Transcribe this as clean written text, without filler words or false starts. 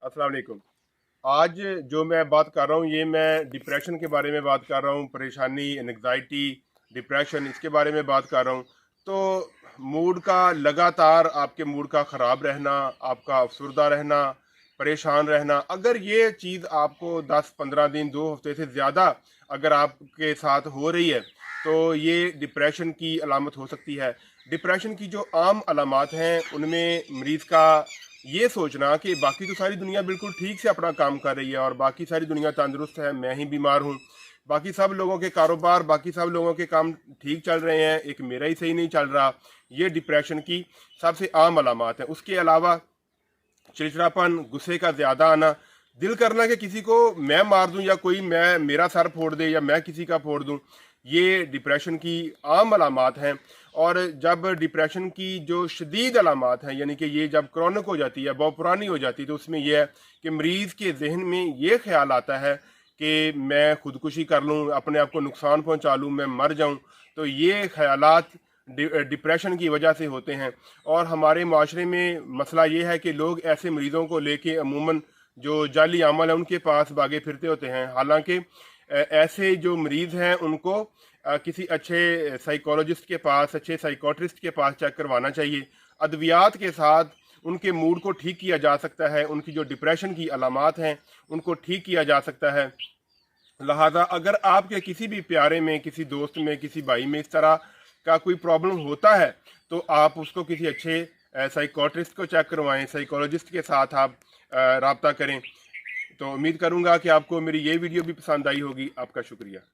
अस्सलाम वालेकुम। आज जो मैं बात कर रहा हूँ ये मैं डिप्रेशन के बारे में बात कर रहा हूँ। परेशानी, एंग्जाइटी, डिप्रेशन, इसके बारे में बात कर रहा हूँ। तो मूड का लगातार आपके मूड का ख़राब रहना, आपका अफसरदा रहना, परेशान रहना, अगर ये चीज़ आपको 10-15 दिन, 2 हफ्ते से ज़्यादा अगर आपके साथ हो रही है तो ये डिप्रेशन की अलामत हो सकती है। डिप्रेशन की जो आम अलामात हैं उनमें मरीज़ का ये सोचना कि बाकी तो सारी दुनिया बिल्कुल ठीक से अपना काम कर रही है और बाकी सारी दुनिया तंदुरुस्त है, मैं ही बीमार हूँ। बाकी सब लोगों के कारोबार, बाकी सब लोगों के काम ठीक चल रहे हैं, एक मेरा ही सही नहीं चल रहा। ये डिप्रेशन की सबसे आम अलामात है। उसके अलावा चिड़चिड़ापन, गुस्से का ज़्यादा आना, दिल करना कि किसी को मैं मार दूं या कोई मैं मेरा सर फोड़ दे या मैं किसी का फोड़ दूं, ये डिप्रेशन की आम अलामात हैं। और जब डिप्रेशन की जो शदीद अलामात हैं, यानी कि ये जब क्रॉनिक हो जाती है, बहुत पुरानी हो जाती है, तो उसमें यह है कि मरीज़ के जहन में ये ख्याल आता है कि मैं खुदकुशी कर लूँ, अपने आप को नुकसान पहुँचा लूँ, मैं मर जाऊँ। तो ये ख्यालात डिप्रेशन की वजह से होते हैं। और हमारे माशरे में मसला ये है कि लोग ऐसे मरीज़ों को लेके अमूमन जो जाली अमल है उनके पास भागे फिरते होते हैं। हालांकि ऐसे जो मरीज़ हैं उनको किसी अच्छे साइकोलॉजिस्ट के पास, अच्छे साइकोट्रिस्ट के पास चेक करवाना चाहिए। अद्वियात के साथ उनके मूड को ठीक किया जा सकता है, उनकी जो डिप्रेशन की अलामात हैं उनको ठीक किया जा सकता है। लिहाजा अगर आपके किसी भी प्यारे में, किसी दोस्त में, किसी भाई में इस तरह का कोई प्रॉब्लम होता है तो आप उसको किसी अच्छे साइकोट्रिस्ट को चेक करवाएं, साइकोलॉजिस्ट के साथ आप राब्ता करें। तो उम्मीद करूंगा कि आपको मेरी ये वीडियो भी पसंद आई होगी। आपका शुक्रिया।